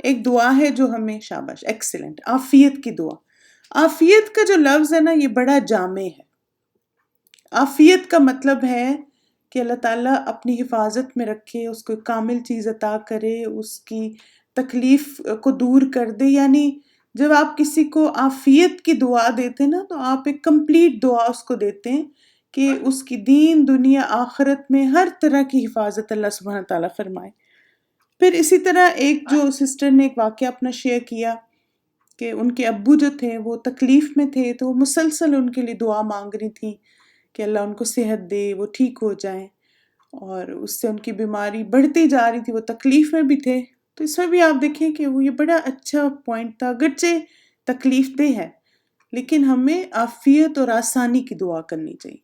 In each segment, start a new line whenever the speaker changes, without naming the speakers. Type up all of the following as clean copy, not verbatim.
ایک دعا ہے جو ہمیں شاباش ایکسیلنٹ عافیت کی دعا. عافیت کا جو لفظ ہے نا یہ بڑا جامع ہے. عافیت کا مطلب ہے کہ اللہ تعالیٰ اپنی حفاظت میں رکھے، اس کو کامل چیز عطا کرے، اس کی تکلیف کو دور کر دے. یعنی جب آپ کسی کو عافیت کی دعا دیتے ہیں نا تو آپ ایک کمپلیٹ دعا اس کو دیتے ہیں کہ اس کی دین دنیا آخرت میں ہر طرح کی حفاظت اللہ سبحانہ تعالیٰ فرمائے. پھر اسی طرح ایک جو سسٹر نے ایک واقعہ اپنا شیئر کیا کہ ان کے ابو جو تھے وہ تکلیف میں تھے، تو وہ مسلسل ان کے لیے دعا مانگ رہی تھیں کہ اللہ ان کو صحت دے، وہ ٹھیک ہو جائیں، اور اس سے ان کی بیماری بڑھتی جا رہی تھی، وہ تکلیف میں بھی تھے. تو اس میں بھی آپ دیکھیں کہ وہ یہ بڑا اچھا پوائنٹ تھا، اگرچہ تکلیف دہ ہے لیکن ہمیں عافیت اور آسانی کی دعا کرنی چاہیے.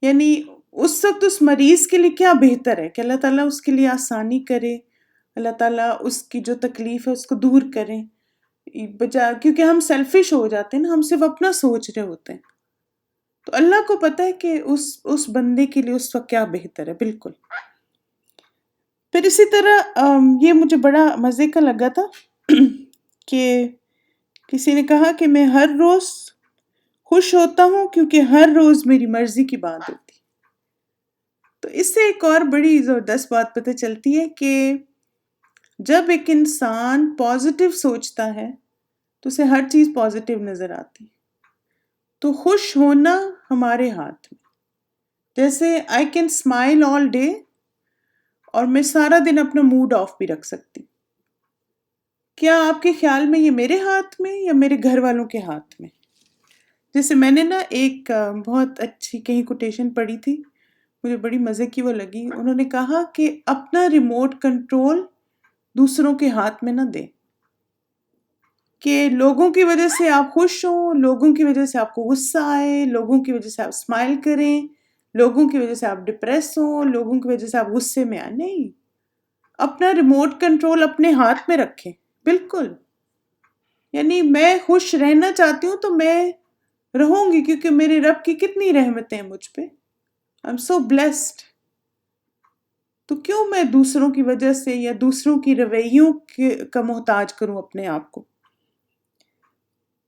یعنی اس وقت اس مریض کے لیے کیا بہتر ہے کہ اللہ تعالیٰ اس کے لیے آسانی کرے، اللہ تعالیٰ اس کی جو تکلیف ہے اس کو دور کریں، بجائے کیونکہ ہم سیلفش ہو جاتے ہیں نا، ہم صرف اپنا سوچ رہے ہوتے ہیں. تو اللہ کو پتہ ہے کہ اس بندے کے لیے اس وقت کیا بہتر ہے. بالکل. پھر اسی طرح یہ مجھے بڑا مزے کا لگا تھا کہ کسی نے کہا کہ میں ہر روز خوش ہوتا ہوں کیونکہ ہر روز میری مرضی کی بات ہوتی. تو اس سے ایک اور بڑی زبردست بات پتہ چلتی ہے کہ جب ایک انسان پازیٹیو سوچتا ہے تو اسے ہر چیز پازیٹیو نظر آتی. تو خوش ہونا ہمارے ہاتھ میں. جیسے I can smile all day اور میں سارا دن اپنا موڈ آف بھی رکھ سکتی. کیا آپ کے خیال میں یہ میرے ہاتھ میں یا میرے گھر والوں کے ہاتھ میں؟ جیسے میں نے نا ایک بہت اچھی کہیں کوٹیشن پڑھی تھی، مجھے بڑی مزے کی وہ لگی. انہوں نے کہا کہ اپنا ریموٹ کنٹرول دوسروں کے ہاتھ میں نہ دیں، کہ لوگوں کی وجہ سے آپ خوش ہوں، لوگوں کی وجہ سے آپ کو غصہ آئے، لوگوں کی وجہ سے آپ اسمائل کریں، لوگوں کی وجہ سے آپ ڈپریس ہوں، لوگوں کی وجہ سے آپ غصے میں آئیں. نہیں، اپنا ریموٹ کنٹرول اپنے ہاتھ میں رکھیں. بالکل. یعنی میں خوش رہنا چاہتی ہوں تو میں رہوں گی کیونکہ میرے رب کی کتنی رحمتیں ہیں مجھ پہ. I'm so blessed. تو کیوں میں دوسروں کی وجہ سے یا دوسروں کی رویوں کا محتاج کروں اپنے آپ کو.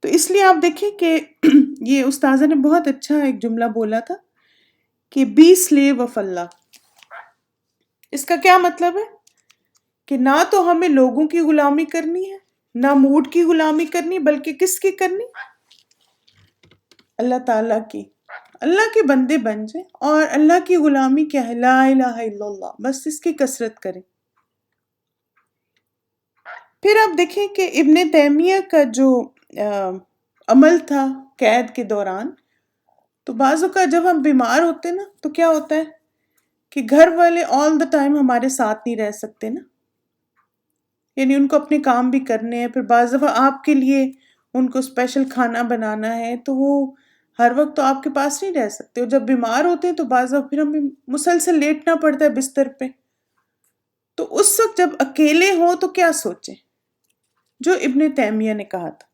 تو اس لیے آپ دیکھیں کہ یہ استاذہ نے بہت اچھا ایک جملہ بولا تھا کہ بی سلیو آف اللہ. اس کا کیا مطلب ہے کہ نہ تو ہمیں لوگوں کی غلامی کرنی ہے، نہ موڈ کی غلامی کرنی، بلکہ کس کی کرنی؟ اللہ تعالیٰ کی. اللہ کے بندے بن جائیں اور اللہ کی غلامی کیا ہے؟ لا الہ الا اللہ، بس اس کی کثرت کریں. پھر آپ دیکھیں کہ ابن تیمیہ کا جو عمل تھا قید کے دوران، تو بعض اوقات جب ہم بیمار ہوتے نا تو کیا ہوتا ہے کہ گھر والے آل دا ٹائم ہمارے ساتھ نہیں رہ سکتے نا، یعنی ان کو اپنے کام بھی کرنے ہیں. پھر بعض دفعہ آپ کے لیے ان کو اسپیشل کھانا بنانا ہے تو وہ ہر وقت تو آپ کے پاس نہیں رہ سکتے. اور جب بیمار ہوتے ہیں تو بعض دفعہ پھر ہمیں مسلسل لیٹنا پڑتا ہے بستر پہ. تو اس وقت جب اکیلے ہوں تو کیا سوچیں؟ جو ابن تیمیہ نے کہا تھا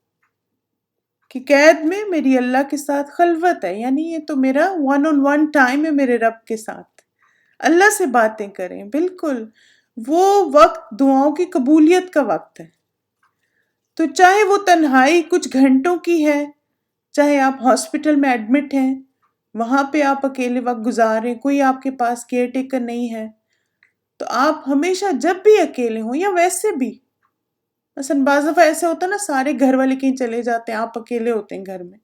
کہ قید میں میری اللہ کے ساتھ خلوت ہے، یعنی یہ تو میرا ون آن ون ٹائم ہے میرے رب کے ساتھ، اللہ سے باتیں کریں. بالکل وہ وقت دعاؤں کی قبولیت کا وقت ہے. تو چاہے وہ تنہائی کچھ گھنٹوں کی ہے، چاہے آپ ہاسپٹل میں ایڈمٹ ہیں، وہاں پہ آپ اکیلے وقت گزاریں، کوئی آپ کے پاس کیئر ٹیکر نہیں ہے، تو آپ ہمیشہ جب بھی اکیلے ہوں یا ویسے بھی، مثلا بعض دفعہ ایسا ہوتا ہے نا سارے گھر والے کہیں چلے جاتے ہیں، آپ اکیلے ہوتے ہیں گھر میں،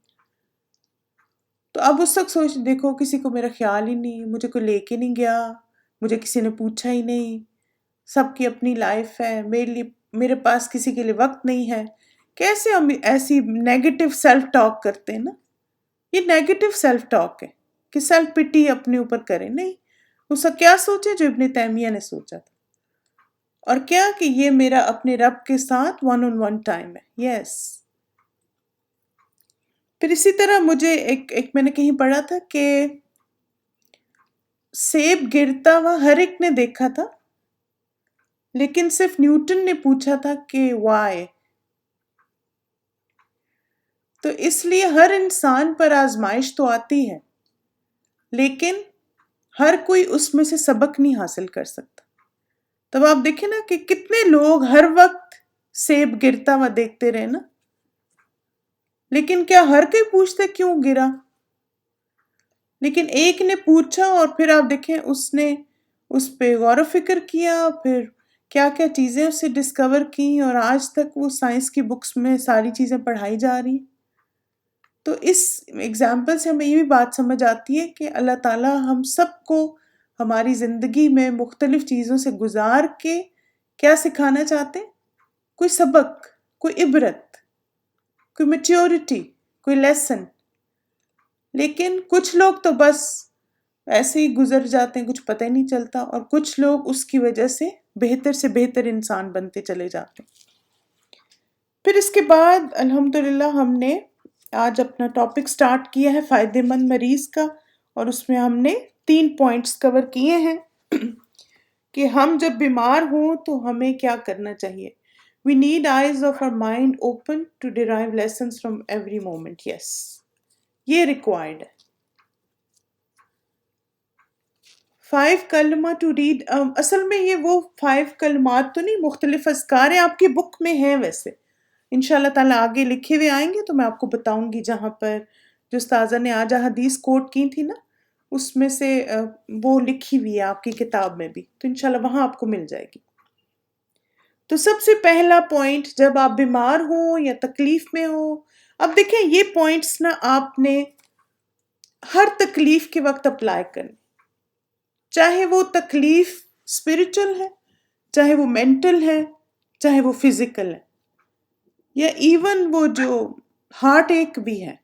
تو اب اس وقت سوچ دیکھو کسی کو میرا خیال ہی نہیں، مجھے کوئی لے کے نہیں گیا، مجھے کسی نے پوچھا ہی نہیں، سب کی اپنی لائف ہے، میرے پاس کسی کے لیے وقت نہیں ہے. کیسے ہم ایسی نیگیٹو سیلف ٹاک کرتے ہیں نا، یہ نیگیٹو سیلف ٹاک ہے کہ سیلف پٹی اپنے اوپر کریں. نہیں، اس کا کیا سوچے جو ابن تیمیہ نے سوچا تھا، اور کیا کہ یہ میرا اپنے رب کے ساتھ ون آن ون ٹائم ہے. یس. پھر اسی طرح مجھے ایک میں نے کہیں پڑھا تھا کہ سیب گرتا ہوا ہر ایک نے دیکھا تھا، لیکن صرف نیوٹن نے پوچھا تھا کہ وائی. تو اس لیے ہر انسان پر آزمائش تو آتی ہے، لیکن ہر کوئی اس میں سے سبق نہیں حاصل کر سکتا. تب آپ دیکھیں نا کہ کتنے لوگ ہر وقت سیب گرتا ہوا دیکھتے رہے نا، لیکن کیا ہر کوئی پوچھتا کیوں گرا؟ لیکن ایک نے پوچھا اور پھر آپ دیکھیں اس نے اس پہ غور و فکر کیا، پھر کیا کیا چیزیں اسے ڈسکور کی، اور آج تک وہ سائنس کی بکس میں ساری چیزیں پڑھائی جا رہی۔ تو اس ایگزامپل سے ہمیں یہ بھی بات سمجھ آتی ہے کہ اللہ تعالیٰ ہم سب کو ہماری زندگی میں مختلف چیزوں سے گزار کے کیا سکھانا چاہتے ہیں؟ کوئی سبق، کوئی عبرت، کوئی میچیورٹی، کوئی لیسن۔ لیکن کچھ لوگ تو بس ایسے ہی گزر جاتے ہیں، کچھ پتہ ہی نہیں چلتا، اور کچھ لوگ اس کی وجہ سے بہتر انسان بنتے چلے جاتے ہیں۔ پھر اس کے بعد الحمدللہ ہم نے آج اپنا ٹاپک سٹارٹ کیا ہے فائدہ مند مریض کا، اور اس میں ہم نے 3 پوائنٹس کور کیے ہیں کہ ہم جب بیمار ہوں تو ہمیں کیا کرنا چاہیے۔ We need eyes of our mind open to derive lessons from every moment. Yes. یہ ریکوائرڈ ہے۔ 5 کلمہ ٹو ریڈ، اصل میں یہ وہ 5 کلمات تو نہیں، مختلف اذکار ہیں، آپ کی بک میں ہیں ویسے، انشاءاللہ تعالیٰ آگے لکھے ہوئے آئیں گے تو میں آپ کو بتاؤں گی، جہاں پر جو استاذہ نے آج حدیث کوٹ کی تھی نا، اس میں سے وہ لکھی ہوئی ہے آپ کی کتاب میں بھی، تو انشاءاللہ وہاں آپ کو مل جائے گی۔ تو سب سے پہلا پوائنٹ، جب آپ بیمار ہوں یا تکلیف میں ہوں، اب دیکھیں یہ پوائنٹس نا آپ نے ہر تکلیف کے وقت اپلائی کرنے، چاہے وہ تکلیف اسپرچل ہے، چاہے وہ مینٹل ہے، چاہے وہ فزیکل ہے، یا ایون وہ جو ہارٹ ایک بھی ہے،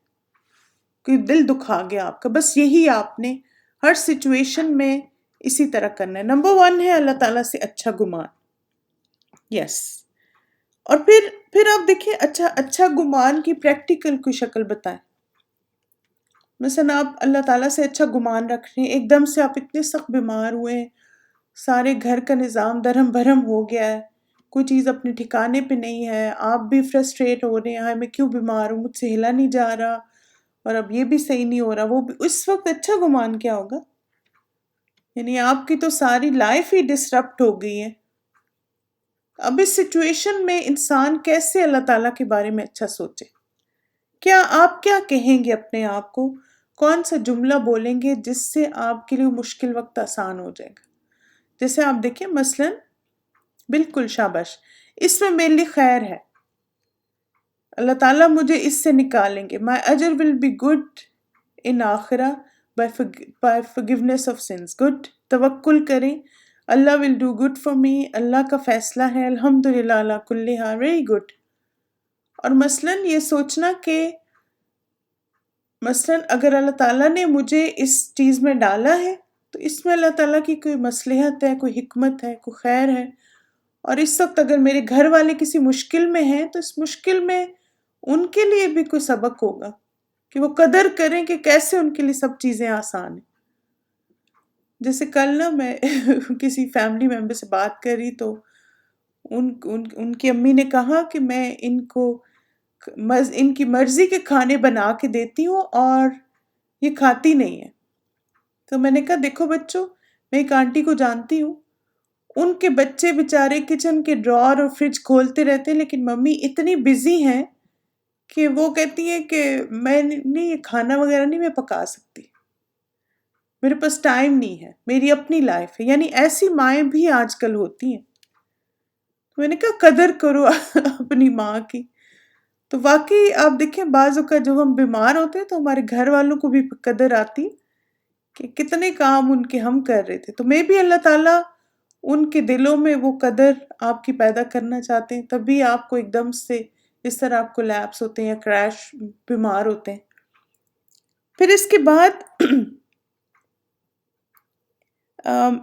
کوئی دل دکھا گیا آپ کا، بس یہی آپ نے ہر سچویشن میں اسی طرح کرنا ہے۔ نمبر 1 ہے اللہ تعالیٰ سے اچھا گمان۔ یس۔ اور پھر آپ دیکھیں اچھا گمان کی پریکٹیکل کوئی شکل بتائیں۔ مثلا آپ اللہ تعالیٰ سے اچھا گمان رکھ رہے ہیں، ایک دم سے آپ اتنے سخت بیمار ہوئے ہیں، سارے گھر کا نظام درہم بھرم ہو گیا ہے، کوئی چیز اپنے ٹھکانے پہ نہیں ہے، آپ بھی فرسٹریٹ ہو رہے ہیں، ہاں میں کیوں بیمار ہوں، مجھ سے ہلا نہیں جا رہا، اور اب یہ بھی صحیح نہیں ہو رہا، وہ بھی، اس وقت اچھا گمان کیا ہوگا؟ یعنی آپ کی تو ساری لائف ہی ڈسرپٹ ہو گئی ہے۔ اب اس سچویشن میں انسان کیسے اللہ تعالیٰ کے بارے میں اچھا سوچے؟ آپ کیا کہیں گے اپنے آپ کو؟ کون سا جملہ بولیں گے جس سے آپ کے لیے مشکل وقت آسان ہو جائے گا؟ جیسے آپ دیکھیں مثلا، بالکل شاباش، اس میں میرے لیے خیر ہے، اللہ تعالیٰ مجھے اس سے نکالیں گے، my اجر will be good in آخرہ by forgiveness of sins. good، توکل کریں، اللہ will do good for me، اللہ کا فیصلہ ہے، الحمدللہ علی کل حال، very good۔ اور مثلاً یہ سوچنا کہ مثلاً اگر اللہ تعالیٰ نے مجھے اس چیز میں ڈالا ہے تو اس میں اللہ تعالیٰ کی کوئی مصلحت ہے، کوئی حکمت ہے، کوئی خیر ہے، اور اس وقت اگر میرے گھر والے کسی مشکل میں ہیں تو اس مشکل میں ان کے لیے بھی کوئی سبق ہوگا کہ وہ قدر کریں کہ کیسے ان کے لیے سب چیزیں آسان ہیں۔ جیسے کل نا میں کسی فیملی ممبر سے بات کر رہی تو ان کی امی نے کہا کہ میں ان کو ان کی مرضی کے کھانے بنا کے دیتی ہوں اور یہ کھاتی نہیں ہے۔ تو میں نے کہا دیکھو بچوں، میں ایک آنٹی کو جانتی ہوں، ان کے بچے بیچارے کچن کے ڈرار اور فریج کھولتے رہتے ہیں، لیکن ممی اتنی بزی ہیں کہ وہ کہتی ہیں کہ میں نہیں، یہ کھانا وغیرہ نہیں میں پکا سکتی، میرے پاس ٹائم نہیں ہے، میری اپنی لائف ہے۔ یعنی ایسی مائیں بھی آج کل ہوتی ہیں۔ میں نے کہا قدر کرو اپنی ماں کی۔ تو واقعی آپ دیکھیں بعض اوقات جب ہم بیمار ہوتے ہیں تو ہمارے گھر والوں کو بھی قدر آتی کہ کتنے کام ان کے ہم کر رہے تھے، تو میں بھی اللہ تعالیٰ ان کے دلوں میں وہ قدر آپ کی پیدا کرنا چاہتے ہیں، تبھی آپ کو ایک دم سے اس طرح آپ کو لیپس ہوتے ہیں یا کریش بیمار ہوتے ہیں۔ پھر اس کے بعد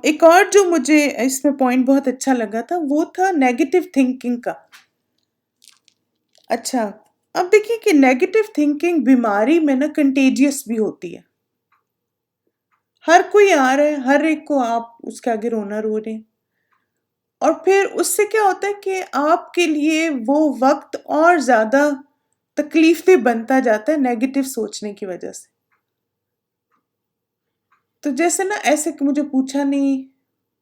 ایک اور جو مجھے اس میں پوائنٹ بہت اچھا لگا تھا وہ تھا نیگیٹو تھنکنگ کا۔ اچھا، اب دیکھیے کہ نیگیٹو تھنکنگ بیماری میں نا کنٹیجیس بھی ہوتی ہے، ہر کوئی آ رہا ہے، ہر ایک کو آپ اس کے آگے رونا رو رہے ہیں، اور پھر اس سے کیا ہوتا ہے کہ آپ کے لیے وہ وقت اور زیادہ تکلیف دہ بنتا جاتا ہے نیگیٹو سوچنے کی وجہ سے۔ تو جیسے نا ایسے کہ مجھے پوچھا نہیں،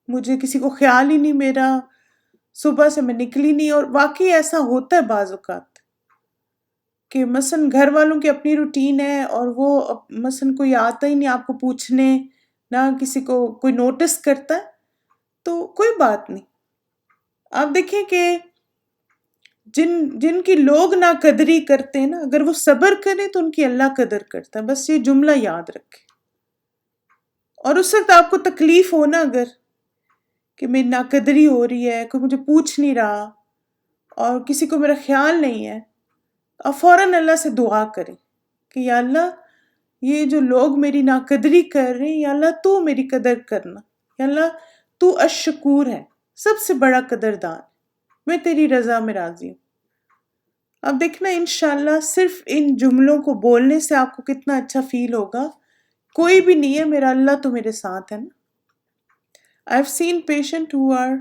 مجھے کسی کو خیال ہی نہیں میرا، صبح سے میں نکلی نہیں. اور واقعی ایسا ہوتا ہے بعض اوقات کہ مثلاً گھر والوں کی اپنی روٹین ہے اور وہ مثلاً کوئی آتا ہی نہیں آپ کو پوچھنے، نہ کسی کو کوئی نوٹس کرتا ہے، تو کوئی بات نہیں. آپ دیکھیں کہ جن کی لوگ نا قدری کرتے ہیں نا، اگر وہ صبر کریں تو ان کی اللہ قدر کرتا ہے. بس یہ جملہ یاد رکھے. اور اس وقت آپ کو تکلیف ہونا اگر کہ میری ناقدری ہو رہی ہے، کوئی مجھے پوچھ نہیں رہا اور کسی کو میرا خیال نہیں ہے، آپ فوراً اللہ سے دعا کریں کہ یا اللہ یہ جو لوگ میری ناقدری کر رہے ہیں، یا اللہ تو میری قدر کرنا، یا اللہ تو الشکور ہے، سب سے بڑا قدردان، میں تیری رضا میں راضی ہوں. اب دیکھنا انشاءاللہ صرف ان جملوں کو بولنے سے آپ کو کتنا اچھا فیل ہوگا. کوئی بھی نہیں ہے، میرا اللہ تو میرے ساتھ ہے نا. I've seen patients who are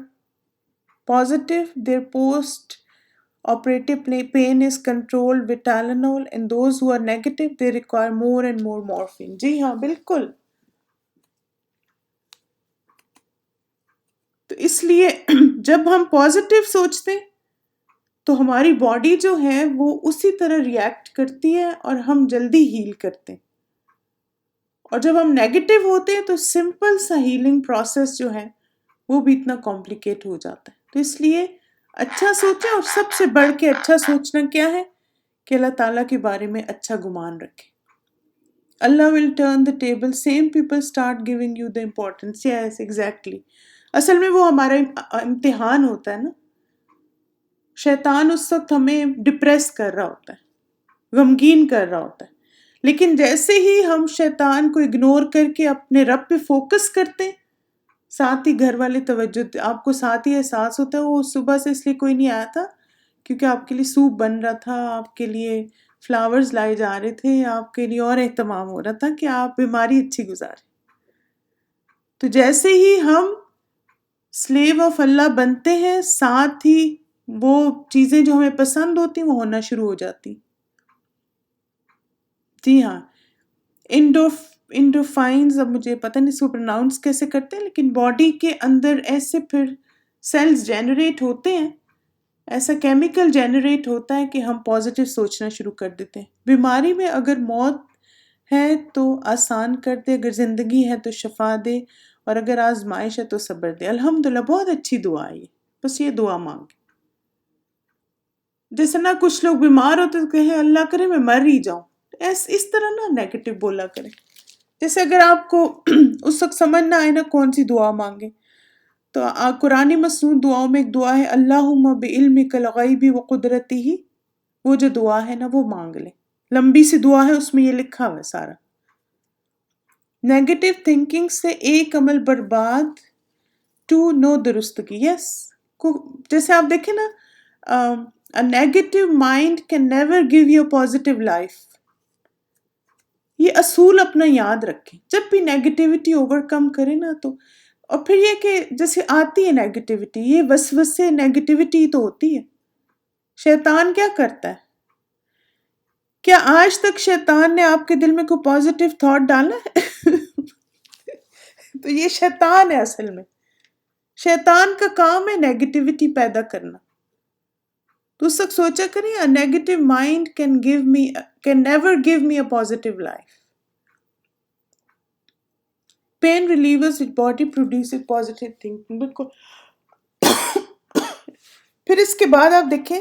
positive, their post-operative pain is controlled with Tylenol, and those who are negative, they require more and more morphine. جی ہاں بالکل. تو اس لیے جب ہم پازیٹیو سوچتے ہیں تو ہماری باڈی جو ہے وہ اسی طرح ریئیکٹ کرتی ہے اور ہم جلدی ہیل کرتے ہیں. اور جب ہم نیگیٹو ہوتے ہیں تو سمپل سا ہیلنگ پروسیس جو ہے وہ بھی اتنا کمپلیکیٹ ہو جاتا ہے. تو اس لیے اچھا سوچیں، اور سب سے بڑھ کے اچھا سوچنا کیا ہے کہ اللہ تعالیٰ کے بارے میں اچھا گمان رکھیں. اللہ will turn the table, same people start giving you the importance. Yes, exactly. اصل میں وہ ہمارا امتحان ہوتا ہے نا. شیطان اس وقت ہمیں ڈپریس کر رہا ہوتا ہے، غمگین کر رہا ہوتا ہے، لیکن جیسے ہی ہم شیطان کو اگنور کر کے اپنے رب پہ فوکس کرتے ہیں، ساتھ ہی گھر والے توجہ، آپ کو ساتھ ہی احساس ہوتا ہے وہ صبح سے اس لیے کوئی نہیں آیا تھا کیونکہ آپ کے لیے سوپ بن رہا تھا، آپ کے لیے فلاورز لائے جا رہے تھے، آپ کے لیے اور اہتمام ہو رہا تھا کہ آپ بیماری اچھی گزاریں. تو جیسے ہی ہم سلیو آف اللہ بنتے ہیں، ساتھ ہی وہ چیزیں جو ہمیں پسند ہوتی ہیں وہ ہونا شروع ہو جاتی. جی ہاں، انڈوفائنز، اب مجھے پتہ نہیں اس کو پروناؤنس کیسے کرتے ہیں، لیکن باڈی کے اندر ایسے پھر سیلز جنریٹ ہوتے ہیں، ایسا کیمیکل جنریٹ ہوتا ہے کہ ہم پازیٹیو سوچنا شروع کر دیتے ہیں. بیماری میں اگر موت ہے تو آسان کر دے، اگر زندگی ہے تو شفا دے، اور اگر آزمائش ہے تو صبر دے. الحمدللہ بہت اچھی دعا ہے یہ. بس یہ دعا مانگے. جیسے نا کچھ لوگ بیمار ہوتے تو کہیں اللہ کرے میں مر ہی جاؤں، اس طرح نا نیگیٹو بولا کریں. جیسے اگر آپ کو اس وقت سمجھ نہ آئے نا کون سی دعا مانگے، تو قرآن مسنون دعاؤں میں ایک دعا ہے اللہم بعلمک الغیب وقدرتہ، وہ جو دعا ہے نا وہ مانگ لیں. لمبی سی دعا ہے، اس میں یہ لکھا ہوا ہے سارا. نیگیٹو تھنکنگ سے ایک عمل برباد، ٹو نو درستگی. یس، جیسے آپ دیکھیں نا a negative mind can never give you a positive life. یہ اصول اپنا یاد رکھیں. جب بھی نیگیٹیوٹی اوور کم کریں نا تو، اور پھر یہ کہ جیسے آتی ہے نیگیٹیوٹی، یہ وسوسے نیگیٹیوٹی تو ہوتی ہے. شیطان کیا کرتا ہے؟ کیا آج تک شیطان نے آپ کے دل میں کوئی پازیٹیو تھاٹ ڈالا ہے؟ تو یہ شیطان ہے اصل میں. شیطان کا کام ہے نیگیٹیوٹی پیدا کرنا. تو اس وقت سوچا کریں a negative mind can never give me a positive life. Pain relievers with body produces positive thinking. بالکل. پھر اس کے بعد آپ دیکھیں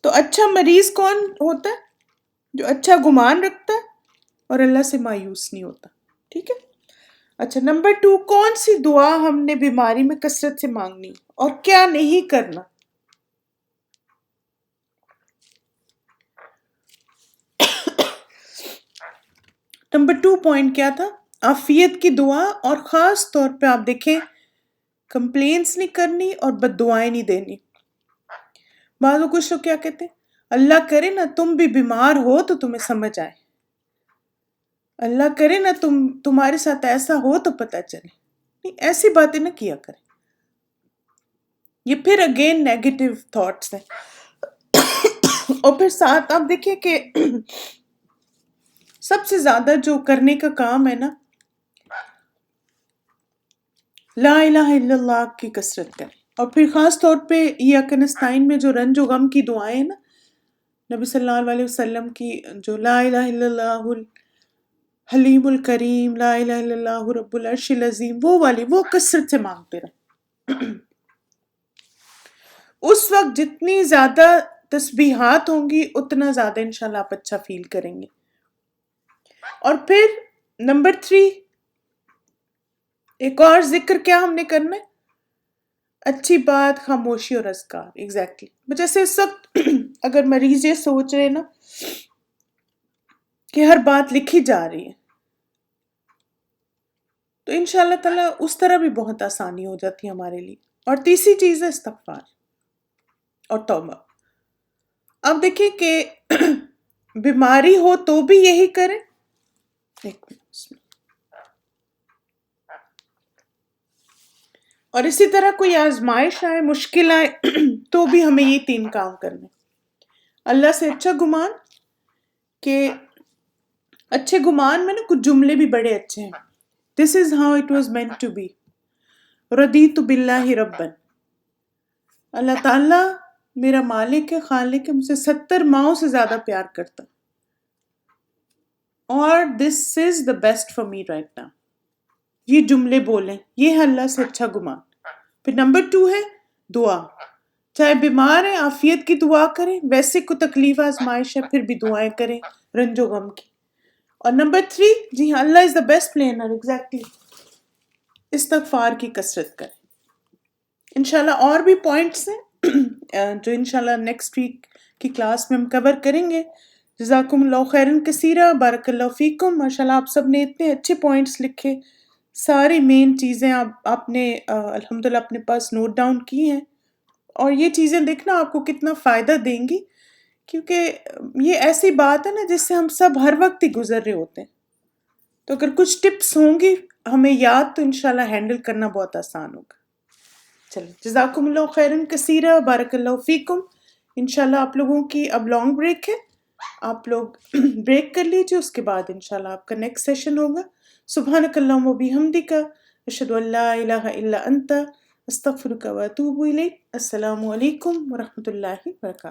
تو اچھا مریض کون ہوتا ہے؟ جو اچھا گمان رکھتا ہے اور اللہ سے مایوس نہیں ہوتا. ٹھیک ہے. اچھا، نمبر 2، کون سی دعا ہم نے بیماری میں کثرت سے مانگنی اور کیا نہیں کرنا؟ نمبر 2 پوائنٹ کیا تھا؟ عافیت کی دعا، اور خاص طور پہ آپ دیکھیں کمپلینس نہیں کرنی اور بد دعائیں نہیں دینی. بعض کچھ لوگ کیا کہتے ہیں، اللہ کرے نا تم بھی بیمار ہو تو تمہیں سمجھ آئے، اللہ کرے نا تمہارے ساتھ ایسا ہو تو پتہ چلے. نہیں، ایسی باتیں نہ کیا کریں. یہ پھر اگین نیگیٹو تھاٹس ہیں. اور پھر ساتھ آپ دیکھیں کہ سب سے زیادہ جو کرنے کا کام ہے نا لا الہ الا اللہ کی کثرت کریں. اور پھر خاص طور پہ ایاک نستعین میں جو رنج و غم کی دعائیں ہیں نا، نبی صلی اللہ علیہ وسلم کی جو لا الہ الا اللہ حلیم الکریم، لا الہ الا اللہ رب العرش العظیم، وہ والی وہ کثرت سے مانگتے رہیں. اس وقت جتنی زیادہ تسبیحات ہوں گی اتنا زیادہ انشاءاللہ آپ اچھا فیل کریں گے. اور پھر نمبر 3 ایک اور ذکر کیا ہم نے کرنا ہے؟ اچھی بات، خاموشی اور اذکار. ایگزیکٹلی جیسے اس وقت اگر مریض یہ سوچ رہے نا کہ ہر بات لکھی جا رہی ہے، تو انشاءاللہ تعالیٰ اس طرح بھی بہت آسانی ہو جاتی ہے ہمارے لیے. اور تیسری چیز ہے استغفار اور توبہ. اب دیکھیں کہ بیماری ہو تو بھی یہی کریں. ایک منٹ. اور اسی طرح کوئی آزمائش آئے، مشکل آئے تو بھی ہمیں یہ 3 کام کرنے. اللہ سے اچھا گمان، کہ اچھے گمان میں نا کچھ جملے بھی بڑے اچھے ہیں. This is how it was meant to be. رضیت باللہ ربًا. اللہ تعالیٰ میرا مالک ہے، خالق ہے، مجھ سے 70 ماؤں سے زیادہ پیار کرتا. اور this is the best for me right now. یہ جملے بولیں، یہ ہے اللہ سے اچھا گمان. پھر نمبر 2 ہے دعا. چاہے بیمار ہیں عافیت کی دعا کریں، ویسے کوئی تکلیف آزمائش ہے پھر بھی دعائیں کریں رنج و غم کی. اور نمبر 3 جی ہاں، اللہ از دا بیسٹ پلانر. ایگزیکٹلی استغفار کی کثرت کریں. انشاءاللہ اور بھی پوائنٹس ہیں جو انشاءاللہ نیکسٹ ویک کی کلاس میں ہم کور کریں گے. جزاکم اللہ خیرن کثیرہ، بارک اللہ فیکم. ماشاءاللہ آپ سب نے اتنے اچھے پوائنٹس لکھے، ساری مین چیزیں آپ نے الحمدللہ اپنے پاس نوٹ ڈاؤن کی ہیں. اور یہ چیزیں دیکھنا آپ کو کتنا فائدہ دیں گی، کیونکہ یہ ایسی بات ہے نا جس سے ہم سب ہر وقت ہی گزر رہے ہوتے ہیں. تو اگر کچھ ٹپس ہوں گی ہمیں یاد تو انشاءاللہ ہینڈل کرنا بہت آسان ہوگا. چلیں جزاکم اللہ خیرن کثیرہ، بارک اللہ فیکم. انشاءاللہ آپ لوگوں کی اب لانگ بریک ہے، آپ لوگ بریک کر لیجیے، اس کے بعد انشاءاللہ آپ کا نیکسٹ سیشن ہوگا. سبحانک اللہم و بحمدک، اشہد ان لا الہ الا انت، استغفرک و اتوب الیک. السلام علیکم ورحمۃ اللہ وبرکاتہ.